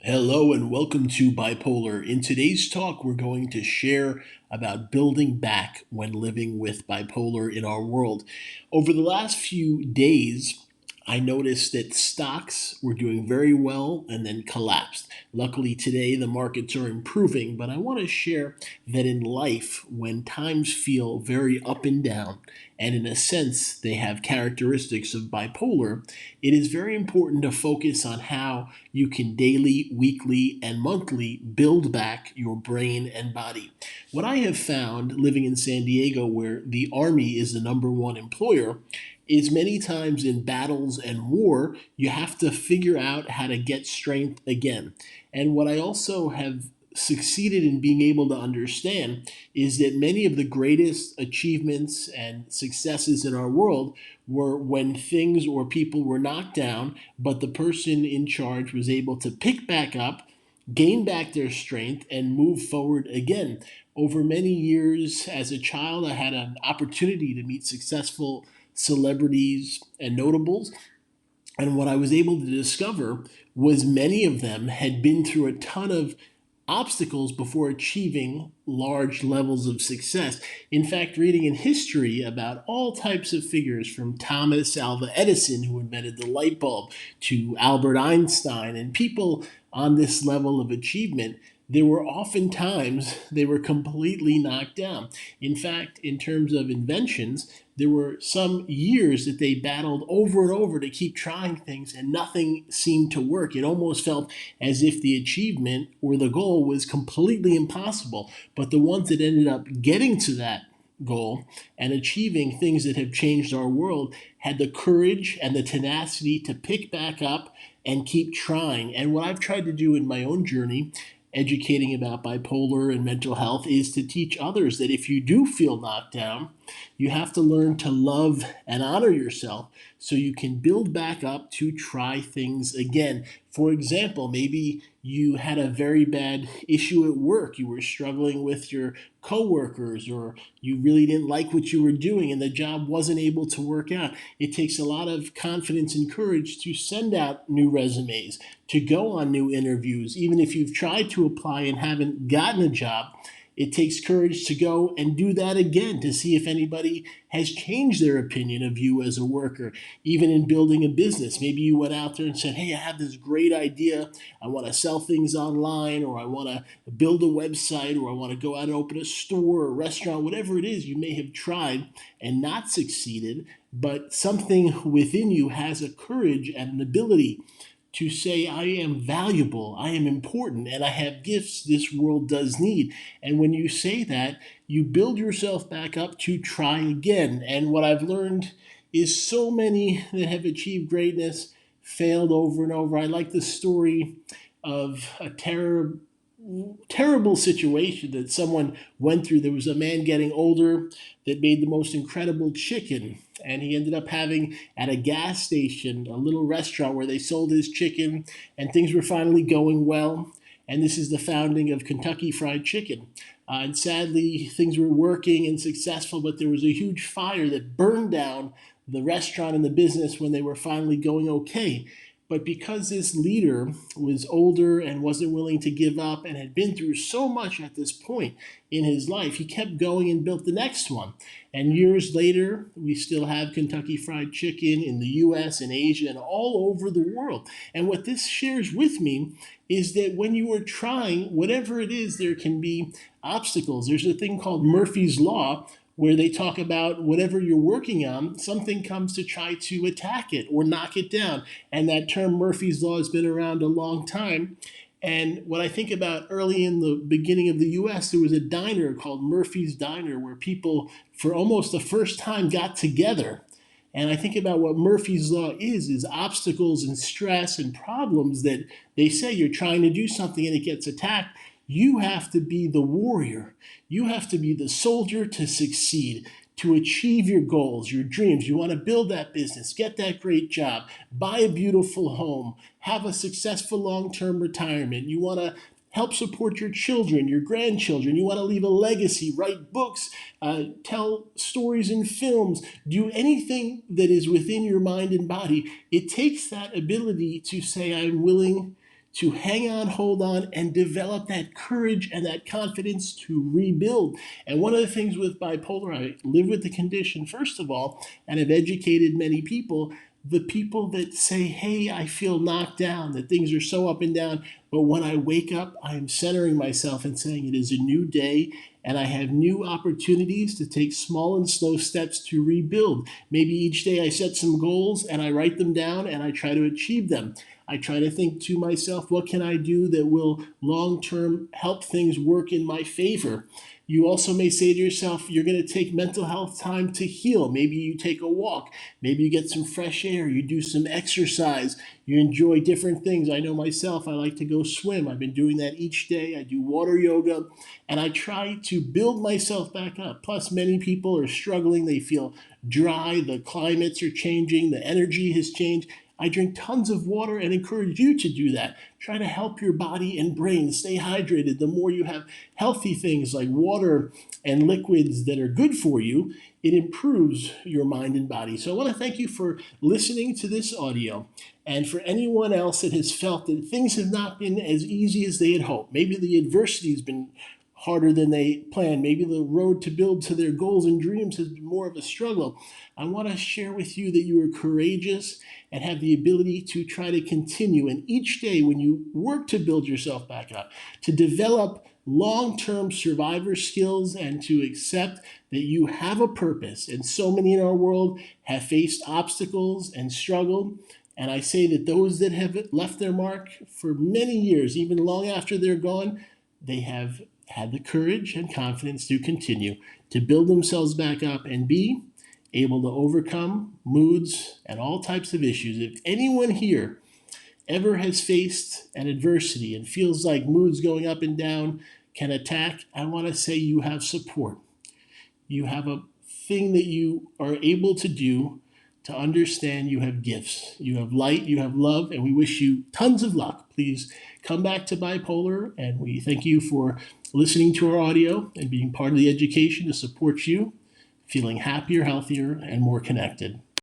Hello and welcome to Bipolar. In today's talk, we're going to share about building back when living with bipolar in our world. Over the last few days, I noticed that stocks were doing very well and then collapsed. Luckily, today the markets are improving, but I want to share that in life, when times feel very up and down, and in a sense they have characteristics of bipolar, it is very important to focus on how you can daily, weekly, and monthly build back your brain and body. What I have found living in San Diego, where the Army is the number one employer, is many times in battles and war, you have to figure out how to get strength again. And what I also have succeeded in being able to understand is that many of the greatest achievements and successes in our world were when things or people were knocked down, but the person in charge was able to pick back up, gain back their strength, and move forward again. Over many years as a child, I had an opportunity to meet successful celebrities and notables. And what I was able to discover was many of them had been through a ton of obstacles before achieving large levels of success. In fact, reading in history about all types of figures from Thomas Alva Edison, who invented the light bulb, to Albert Einstein, and people on this level of achievement, there were often times they were completely knocked down. In fact, in terms of inventions, there were some years that they battled over and over to keep trying things and nothing seemed to work. It almost felt as if the achievement or the goal was completely impossible. But the ones that ended up getting to that goal and achieving things that have changed our world had the courage and the tenacity to pick back up and keep trying. And what I've tried to do in my own journey, educating about bipolar and mental health, is to teach others that if you do feel knocked down, you have to learn to love and honor yourself so you can build back up to try things again. For example, maybe you had a very bad issue at work. You were struggling with your coworkers, or you really didn't like what you were doing and the job wasn't able to work out. It takes a lot of confidence and courage to send out new resumes, to go on new interviews. Even if you've tried to apply and haven't gotten a job, it takes courage to go and do that again to see if anybody has changed their opinion of you as a worker. Even in building a business, maybe you went out there and said, hey, I have this great idea. I want to sell things online, or I want to build a website, or I want to go out and open a store or a restaurant, whatever it is you may have tried and not succeeded, but something within you has a courage and an ability to say, I am valuable, I am important, and I have gifts this world does need. And when you say that, you build yourself back up to try again. And what I've learned is so many that have achieved greatness failed over and over. I like the story of a terrible situation that someone went through. There was a man getting older that made the most incredible chicken, and he ended up having at a gas station a little restaurant where they sold his chicken, and things were finally going well. And this is the founding of Kentucky Fried Chicken. And sadly, things were working and successful, but there was a huge fire that burned down the restaurant and the business when they were finally going okay. But because this leader was older and wasn't willing to give up and had been through so much at this point in his life, he kept going and built the next one. And years later, we still have Kentucky Fried Chicken in the US and Asia and all over the world. And what this shares with me is that when you are trying, whatever it is, there can be obstacles. There's a thing called Murphy's Law, where they talk about whatever you're working on, something comes to try to attack it or knock it down. And that term Murphy's Law has been around a long time. And when I think about early in the beginning of the US, there was a diner called Murphy's Diner where people, for almost the first time, got together. And I think about what Murphy's Law is obstacles and stress and problems that they say you're trying to do something and it gets attacked. You have to be the warrior. You have to be the soldier to succeed, to achieve your goals, your dreams. You want to build that business, get that great job, buy a beautiful home, have a successful long-term retirement. You want to help support your children, your grandchildren. You want to leave a legacy, write books, tell stories in films, do anything that is within your mind and body. It takes that ability to say, I'm willing to hang on, hold on, and develop that courage and that confidence to rebuild. And one of the things with bipolar, I live with the condition, first of all, and have educated many people. The people that say, hey, I feel knocked down, that things are so up and down, but when I wake up, I am centering myself and saying it is a new day and I have new opportunities to take small and slow steps to rebuild. Maybe each day I set some goals and I write them down and I try to achieve them. I try to think to myself, what can I do that will long term help things work in my favor? You also may say to yourself, you're going to take mental health time to heal. Maybe you take a walk. Maybe you get some fresh air. You do some exercise. You enjoy different things. I know myself, I like to go swim. I've been doing that each day. I do water yoga and I try to build myself back up. Plus, many people are struggling. They feel dry. The climates are changing. The energy has changed. I drink tons of water and encourage you to do that. Try to help your body and brain stay hydrated. The more you have healthy things like water and liquids that are good for you, it improves your mind and body. So I want to thank you for listening to this audio. And for anyone else that has felt that things have not been as easy as they had hoped, maybe the adversity has been harder than they planned. Maybe the road to build to their goals and dreams has been more of a struggle. I want to share with you that you are courageous and have the ability to try to continue. And each day when you work to build yourself back up, to develop long-term survivor skills and to accept that you have a purpose. And so many in our world have faced obstacles and struggled. And I say that those that have left their mark for many years, even long after they're gone, they have had the courage and confidence to continue to build themselves back up and be able to overcome moods and all types of issues. If anyone here ever has faced an adversity and feels like moods going up and down can attack, I want to say you have support. You have a thing that you are able to do to understand you have gifts. You have light, you have love, and we wish you tons of luck. Please come back to Bipolar, and we thank you for listening to our audio and being part of the education to support you, feeling happier, healthier, and more connected.